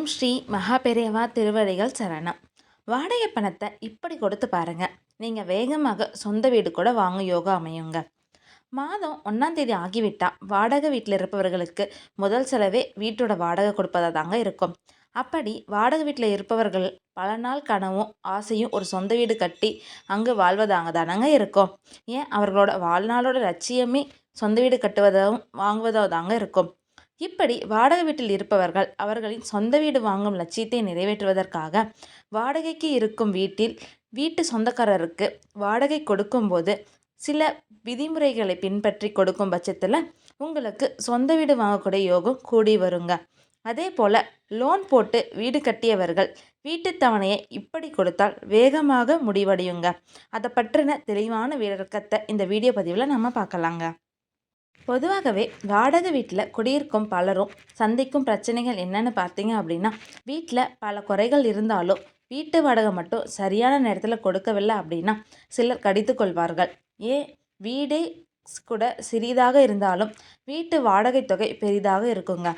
ஓம் ஸ்ரீ மகாபெரியவா திருவடிகள் சரணம். வாடகை பணத்தை இப்படி கொடுத்து பாருங்க, நீங்கள் வேகமாக சொந்த வீடு கூட வாங்க யோகா அமையுங்க. மாதம் 1ஆம் தேதி ஆகிவிட்டா வாடகை வீட்டில் இருப்பவர்களுக்கு முதல் செலவே வீட்டோட வாடகை கொடுப்பதா தாங்க இருக்கும். அப்படி வாடகை வீட்டில் இருப்பவர்கள் பல நாள் கனவும் ஆசையும் ஒரு சொந்த வீடு கட்டி அங்கு வாழ்வதாங்க தானங்க இருக்கும். ஏன் அவர்களோட வாழ்நாளோட லட்சியமே சொந்த வீடு கட்டுவதும் வாங்குவதோ தாங்க இருக்கும். இப்படி வாடகை வீட்டில் இருப்பவர்கள் அவர்களின் சொந்த வீடு வாங்கும் லட்சியத்தை நிறைவேற்றுவதற்காக வாடகைக்கு இருக்கும் வீட்டு சொந்தக்காரருக்கு வாடகை கொடுக்கும்போது சில விதிமுறைகளை பின்பற்றி கொடுக்கும் பட்சத்தில் உங்களுக்கு சொந்த வீடு வாங்கக்கூடிய யோகம் கூடி வருங்க. அதே போல் லோன் போட்டு வீடு கட்டியவர்கள் வீட்டு தவணையை இப்படி கொடுத்தால் வேகமாக முடிவடையுங்க. அதை பற்றின தெளிவான விளக்கத்தை இந்த வீடியோ பதிவில் நம்ம பார்க்கலாங்க. பொதுவாகவே வாடகை வீட்டில் குடியிருக்கும் பலரும் சந்திக்கும் பிரச்சனைகள் என்னென்னு பார்த்தீங்க அப்படின்னா, வீட்டில் பல குறைகள் இருந்தாலும் வீட்டு வாடகை மட்டும் சரியான நேரத்தில் கொடுக்கவில்லை அப்படின்னா சிலர் கடித்து கொள்வார்கள். ஏன் வீடே கூட சிறிதாக இருந்தாலும் வீட்டு வாடகை தொகை பெரிதாக இருக்குங்க.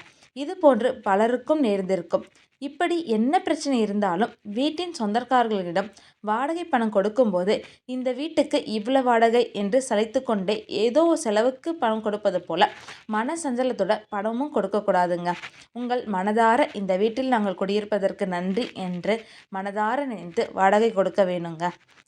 இது போன்று பலருக்கும் நேர்ந்திருக்கும். இப்படி என்ன பிரச்சனை இருந்தாலும் வீட்டின் சொந்தக்காரர்களிடம் வாடகை பணம் கொடுக்கும்போது இந்த வீட்டுக்கு இவ்வளோ வாடகை என்று சலித்து கொண்டே ஏதோ செலவுக்கு பணம் கொடுப்பது போல மன சஞ்சலத்தோட பணமும் கொடுக்கக்கூடாதுங்க. உங்கள் மனதார இந்த வீட்டில் நாங்கள் குடியிருப்பதற்கு நன்றி என்று மனதார நினைத்து வாடகை கொடுக்க வேணுங்க.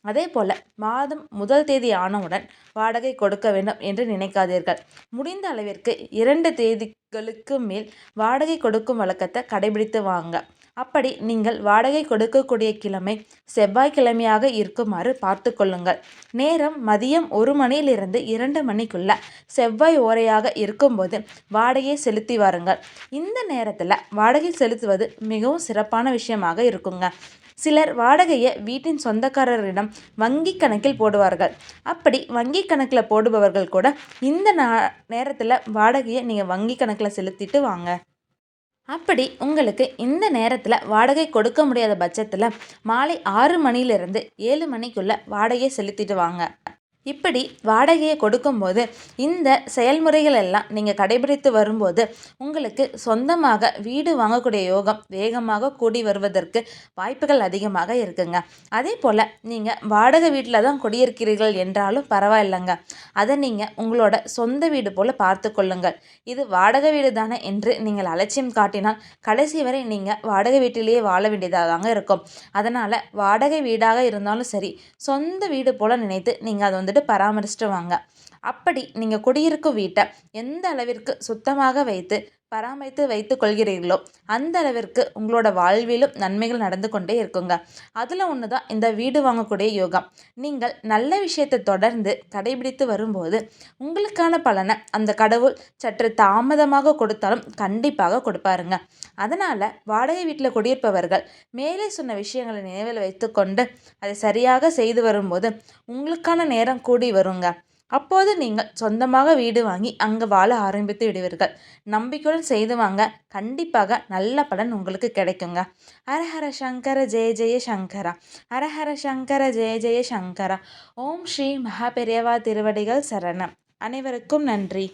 அதே போல் மாதம் முதல் தேதி ஆனவுடன் வாடகை கொடுக்க வேண்டும் என்று நினைக்காதீர்கள். முடிந்த அளவிற்கு 2 தேதிகளுக்கு மேல் வாடகை கொடுக்கும் வழக்கத்தை கடைபிடித்து வாங்க. அப்படி நீங்கள் வாடகை கொடுக்கக்கூடிய கிழமை செவ்வாய்க்கிழமையாக இருக்குமாறு பார்த்து கொள்ளுங்கள். நேரம் மதியம் 1 மணியிலிருந்து 2 மணிக்குள்ள செவ்வாய் ஓரையாக இருக்கும்போது வாடகையை செலுத்தி வாருங்கள். இந்த நேரத்தில் வாடகை செலுத்துவது மிகவும் சிறப்பான விஷயமாக இருக்குங்க. சிலர் வாடகையை வீட்டின் சொந்தக்காரரிடம் வங்கி கணக்கில் போடுவார்கள். அப்படி வங்கி கணக்கில் போடுபவர்கள் கூட இந்த நேரத்தில் வாடகையை நீங்கள் வங்கி கணக்கில் செலுத்திட்டு வாங்க. அப்படி உங்களுக்கு இந்த நேரத்தில் வாடகை கொடுக்க முடியாத பட்சத்தில் மாலை 6 மணியிலிருந்து 7 மணிக்குள்ளே வாடகையை செலுத்திட்டு வாங்க. இப்படி வாடகையை கொடுக்கும்போது இந்த செயல்முறைகள் எல்லாம் நீங்கள் கடைபிடித்து வரும்போது உங்களுக்கு சொந்தமாக வீடு வாங்கக்கூடிய யோகம் வேகமாக கூடி வருவதற்கு வாய்ப்புகள் அதிகமாக இருக்குங்க. அதே போல் நீங்கள் வாடகை வீட்டில் தான் குடியிருக்கிறீர்கள் என்றாலும் பரவாயில்லைங்க. அதை நீங்கள் உங்களோட சொந்த வீடு போல் பார்த்து கொள்ளுங்கள். இது வாடகை வீடு தானே என்று நீங்கள் அலட்சியம் காட்டினால் கடைசி வரை நீங்கள் வாடகை வீட்டிலேயே வாழ வேண்டியதாக தாங்க இருக்கும். அதனால் வாடகை வீடாக இருந்தாலும் சரி, சொந்த வீடு போல் நினைத்து நீங்கள் அதை பராமரிச்சுட்டு வாங்க. அப்படி நீங்கள் குடியிருக்கும் வீட்டை எந்த அளவிற்கு சுத்தமாக வைத்து பராமரித்து வைத்து கொள்கிறீர்களோ அந்த அளவிற்கு உங்களோட வாழ்விலும் நன்மைகள் நடந்து கொண்டே இருக்குங்க. அதில் ஒன்று தான் இந்த வீடு வாங்கக்கூடிய யோகம். நீங்கள் நல்ல விஷயத்தை தொடர்ந்து கடைபிடித்து வரும்போது உங்களுக்கான பலனை அந்த கடவுள் சற்று தாமதமாக கொடுத்தாலும் கண்டிப்பாக கொடுப்பாருங்க. அதனால் வாடகை வீட்டில் குடியிருப்பவர்கள் மேலே சொன்ன விஷயங்களை நினைவில் வைத்து கொண்டு அதை சரியாக செய்து வரும்போது உங்களுக்கான நேரம் கூடி வருங்க. அப்போது நீங்கள் சொந்தமாக வீடு வாங்கி அங்கே வாழ ஆரம்பித்து விடுவீர்கள். நம்பிக்கையுடன் செய்து வாங்க, கண்டிப்பாக நல்ல பலன் உங்களுக்கு கிடைக்குங்க. ஹரஹர சங்கர ஜெய ஜெய சங்கரா, ஹரஹர சங்கர ஜெய ஜெய சங்கரா. ஓம் ஸ்ரீ மகாபெரியவா திருவடிகள் சரணம். அனைவருக்கும் நன்றி.